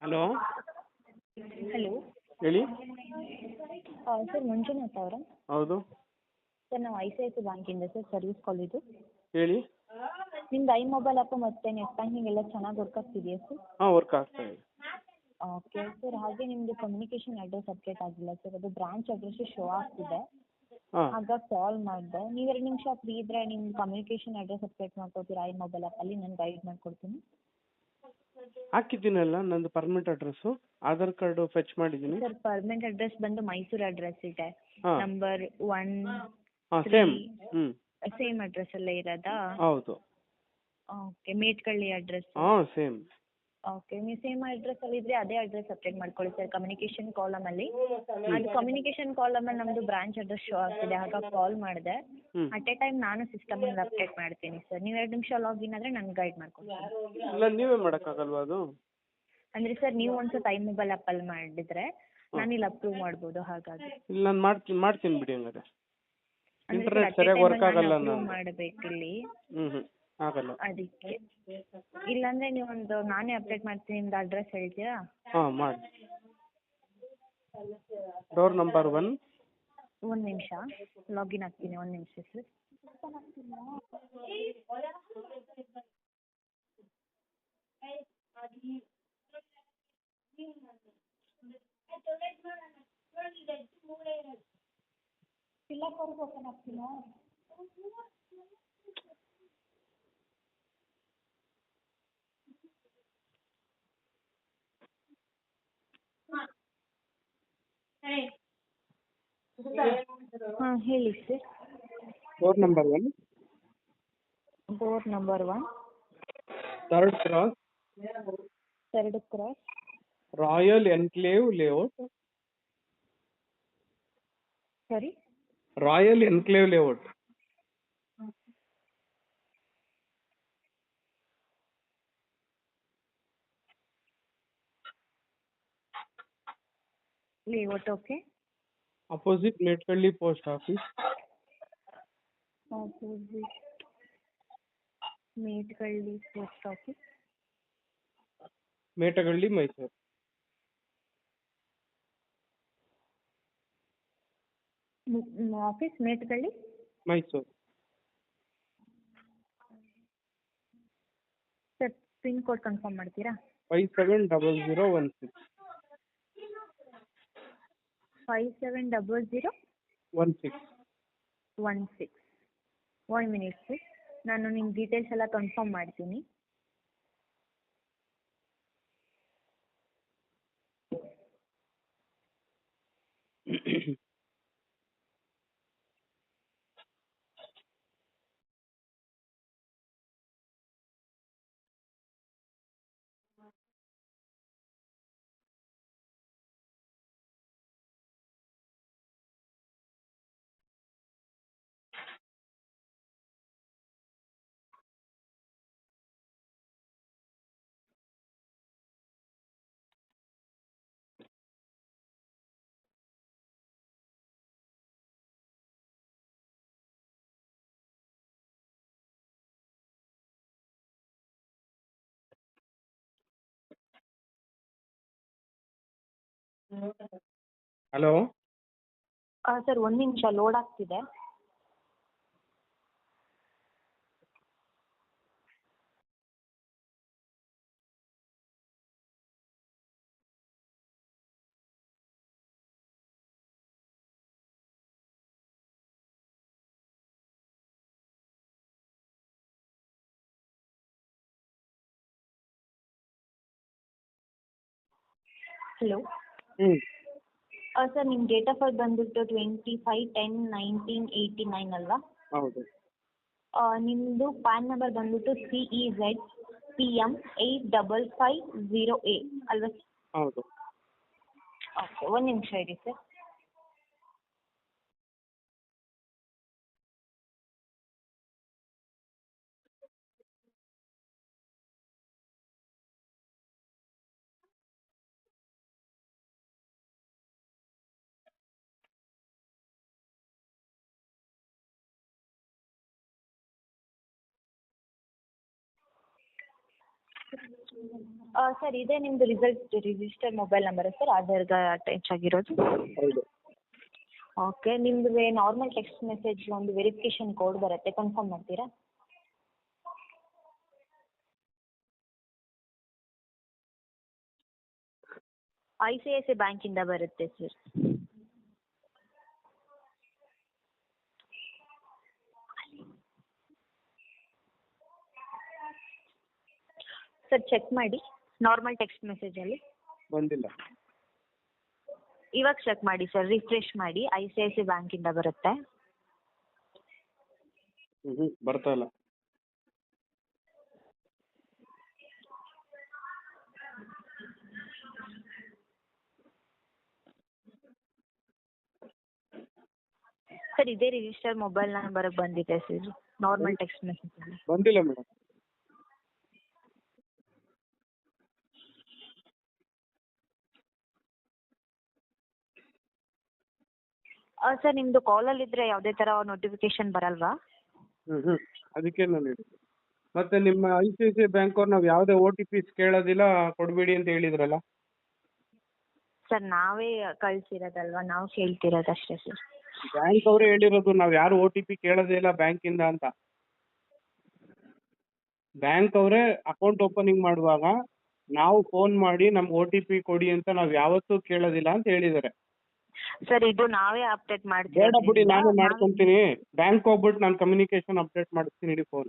Hello hello ಹೇಳಿ. Sir Manjunath ಅವರಾ? ಹೌದು ಸರ್ ನಾವು ಐ ಸಿ ಐ ಸಿ ಬ್ಯಾಂಕಿಂದ ಸರ್ ಸರ್ವಿಸ್ ಕಾಲ್ ಇದು. ಹೇಳಿ. ನಿಮ್ದು ಐ ಮೊಬೈಲ್ ಆ್ಯಪ್ ಮತ್ತು ನೆಟ್ ಬ್ಯಾಂಕಿಂಗ್ ಎಲ್ಲ ಚೆನ್ನಾಗಿ ವರ್ಕ್ ಆಗ್ತಿದೆಯಾ ಸರ್? ಹಾಂ, ವರ್ಕ್ ಆಗ್ತಾ ಇದೆ. ಓಕೆ ಸರ್, ಹಾಗೆ ನಿಮ್ಮದು ಕಮ್ಯುನಿಕೇಷನ್ ಅಡ್ರೆಸ್ ಅಪ್ಡೇಟ್ ಆಗಿಲ್ಲ ಸರ್, ಅದು ಬ್ರಾಂಚ್ ಅಡ್ರೆಸ್ಸು ಶೋ ಆಗ್ತಿದೆ. ಹಾಂ, ಹಾಗಾಗಿ ಕಾಲ್ ಮಾಡಿದೆ. ನೀವು 2 ನಿಮಿಷ ಫ್ರೀ ಇದ್ದರೆ ನಿಮ್ಮ ಕಮ್ಯುನಿಕೇಷನ್ ಅಡ್ರೆಸ್ ಅಪ್ಡೇಟ್ ಮಾಡ್ಕೊಡ್ತೀರಾ ಐ ಮೊಬೈಲ್ ಆ್ಯಪಲ್ಲಿ? ನಾನು ಗೈಡ್ ಮಾಡಿಕೊಡ್ತೀನಿ. ಹಾಕಿದ್ದೀನಲ್ಲ ನಂದು permanent address, Aadhaar card fetch ಮಾಡಿದ್ದೀನಿ. ಸರ್ ಪರ್ಮನೆಂಟ್ ಅಡ್ರೆಸ್ ಬಂದು ಮೈಸೂರು ಅಡ್ರೆಸ್ ಇದೆ. ಹಾಂ ನಂಬರ್ 1 ಹಾಂ 3 ಸೇಮ್. ಹ್ಞೂ ಸೇಮ್ ಅಡ್ರೆಸ್ಸಲ್ಲೇ ಇರೋದಾ? ಹೌದು. Okay, Metagalli address. ಹಾಂ ಸೇಮ್. ಓಕೆ, ನೀವು ಸೇಮ್ ಅಡ್ರೆಸ್ಸಲ್ಲಿ ಇದ್ದರೆ ಅದೇ ಅಡ್ರೆಸ್ ಅಪ್ಡೇಟ್ ಮಾಡ್ಕೊಳ್ಳಿ ಸರ್ ಕಮ್ಯುನಿಕೇಷನ್ ಕಾಲಮಲ್ಲಿ. ಅದು ಕಮ್ಯುನಿಕೇಷನ್ ಕಾಲಮಲ್ಲಿ ನಮ್ಮದು ಬ್ರಾಂಚ್ ಅಡ್ರೆಸ್ ಶೋ ಆಗ್ತಿದೆ, ಹಾಗಾಗಿ ಕಾಲ್ ಮಾಡಿದೆ. ಹ್ಞೂ ಅಟ್ ಎ ಟೈಮ್ ನಾನು ಸಿಸ್ಟಮಲ್ಲಿ ಅಪ್ಡೇಟ್ ಮಾಡ್ತೀನಿ ಸರ್. ನೀವು 2 ನಿಮಿಷ ಲಾಗಿನ್ ಆದರೆ ನಾನು ಗೈಡ್ ಮಾಡ್ಕೊಡ್ತೀನಿ. ಇಲ್ಲ, ನೀವೇ ಮಾಡೋಕ್ಕಾಗಲ್ವಾ ಅದು? ಅಂದರೆ ಸರ್ ನೀವು ಒಂದು ಸತಿ ಐ ಮೊಬೈಲ್ ಆ್ಯಪಲ್ಲಿ ಮಾಡಿದರೆ ನಾನು ಇಲ್ಲಿ ಅಪ್ರೂವ್ ಮಾಡ್ಬೋದು, ಹಾಗಾಗಿ. ಇಲ್ಲ, ನಾನು ಮಾಡ್ತೀನಿ ಬಿಡಿ ಹಂಗಾದ್ರೆ. ಅಂದರೆ ಸರ್ ಇಂಟರ್ನೆಟ್ ಅಟ್ ಎ ಸರಿಯಾಗಿ ವರ್ಕ್ ಟೈಮಲ್ಲಿ ನಾನು ಆಗಲ್ಲ ಅಪ್ರೂವ್ ನಾನು. ಮಾಡಬೇಕಿಲ್ಲಿ, ಹ್ಞೂ ಆಗಲ್ಲ. ಅದಕ್ಕೆ. ಇಲ್ಲಾಂದರೆ ನೀವೊಂದು ನಾನೇ ಅಪ್ಡೇಟ್ ಮಾಡ್ತೀನಿ, ನಿಮ್ದು ಅಡ್ರೆಸ್ ಹೇಳ್ತೀರಾ? ಹಾಂ ಮಾಡಿ. Door number 1. ಒಂದು ನಿಮಿಷ ಲಾಗಿನ್ ಆಗ್ತೀನಿ, ಒಂದು ನಿಮಿಷ ಸರ್. ಓಪನ್ ಆಗ್ತಿಲ್ಲ. ಹಾಂ ಹೇಳಿ sir. Door number 1, door number 1, 3rd cross, 3rd cross, royal enclave layout. ಸರಿ, royal enclave layout. Layout. Okay, opposite Metagalli post office. Opposite Metagalli post office, Metagalli, Mysuru. Office Metagalli, Mysuru. Sir pin code confirm ಮಾಡ್ತೀರಾ? 570016. 570016. 16. 1 minute sir, ನಾನು ನಿಮ್ಮ details ಎಲ್ಲ confirm ಮಾಡ್ತೀನಿ. Hello. Sir 1 ನಿಮಿಷ load ಆಗ್ತಿದೆ. Hello. Sir ನಿಮ್ಮ date of birth ಬಂದುಬಿಟ್ಟು 25/10/1989 ಅಲ್ವಾ? ಹೌದು. ನಿಮ್ಮದು ಪ್ಯಾನ್ ನಂಬರ್ ಬಂದುಬಿಟ್ಟು CEZ PM8550A ಅಲ್ವಾ ಸರ್? ಹೌದು. ಓಕೆ, 1 ನಿಮಿಷ ಇರಿ ಸರ್. ಸರ್ ಇದೇ ನಿಮ್ಮದು ರಿಜಿಸ್ಟರ್ ಮೊಬೈಲ್ ನಂಬರಾ ಸರ್ ಆಧಾರ್ಗೆ ಅಟ್ಯಾಚ್ ಆಗಿರೋದು? ಹೌದು. ಓಕೆ, ನಿಮ್ಮದು ನಾರ್ಮಲ್ ಟೆಕ್ಸ್ಟ್ ಮೆಸೇಜ್ ಒಂದು ವೆರಿಫಿಕೇಷನ್ ಕೋಡ್ ಬರುತ್ತೆ, ಕನ್ಫರ್ಮ್ ಮಾಡ್ತೀರಾ? ICICI ಬ್ಯಾಂಕಿಂದ ಬರುತ್ತೆ ಸರ್. ಸರ್ ಚೆಕ್ ಮಾಡಿ ನಾರ್ಮಲ್ ಟೆಕ್ಸ್ಟ್ ಮೆಸೇಜಲ್ಲಿ. ಬಂದಿಲ್ಲ. ಇವಾಗ ಚೆಕ್ ಮಾಡಿ ಸರ್, ರಿಫ್ರೆಶ್ ಮಾಡಿ, ICICI ಬ್ಯಾಂಕಿಂದ ಬರುತ್ತೆ. ಬರ್ತಾ ಇಲ್ಲ. ಸರ್ ಇದೇ ರಿಜಿಸ್ಟರ್ ಮೊಬೈಲ್ ನಂಬರ್ಗೆ ಬಂದಿದೆ ಸರ್ ನಾರ್ಮಲ್ ಟೆಕ್ಸ್ಟ್ ಮೆಸೇಜಲ್ಲಿ. ಬಂದಿಲ್ಲ ಮೇಡಮ್. ಸರ್ ನಿಮ್ಮದು ಕಾಲಲ್ಲಿದ್ದರೆ ಯಾವುದೇ ಥರ ನೋಟಿಫಿಕೇಶನ್ ಬರಲ್ವಾ? ಅದಕ್ಕೆ ನಾನು ಹೇಳಿದ್ದು. ಮತ್ತೆ ನಿಮ್ಮ ICICI ಬ್ಯಾಂಕ್ ಅವ್ರು ನಾವು ಯಾವುದೇ OTP ಕೇಳೋದಿಲ್ಲ, ಕೊಡಬೇಡಿ ಅಂತ ಹೇಳಿದ್ರಲ್ಲ. ಸರ್ ನಾವೇ ಕಳಿಸಿರೋದಲ್ವಾ, ನಾವು ಕೇಳ್ತಿರೋದು ಅಷ್ಟೇ ಸರ್. ಬ್ಯಾಂಕ್ ಅವರೇ ಹೇಳಿರೋದು ನಾವು ಯಾರು OTP ಕೇಳೋದೇ ಇಲ್ಲ ಬ್ಯಾಂಕಿಂದ ಅಂತ. ಬ್ಯಾಂಕ್ ಅವರೇ ಅಕೌಂಟ್ ಓಪನಿಂಗ್ ಮಾಡುವಾಗ ನಾವು ಫೋನ್ ಮಾಡಿ ನಮ್ಗೆ OTP ಕೊಡಿ ಅಂತ ನಾವು ಯಾವತ್ತೂ ಕೇಳೋದಿಲ್ಲ ಅಂತ ಹೇಳಿದ್ದಾರೆ. ಸರ್ ಇದು ನಾವೇ ಅಪ್ಡೇಟ್ ಬೇಡ ಬಿಡಿ, ಮಾಡ್ತೀವಿ. ನಾನೇ ಮಾಡ್ಕೊಂತೀನಿ. ಬ್ಯಾಂಕ್ ಹೋಗ್ಬಿಟ್ಟು ನಾನು ಕಮ್ಯುನಿಕೇಶನ್ ಅಪ್ಡೇಟ್ ಮಾಡಿಸ್ತೀನಿ, ಇಡಿ ಫೋನ್.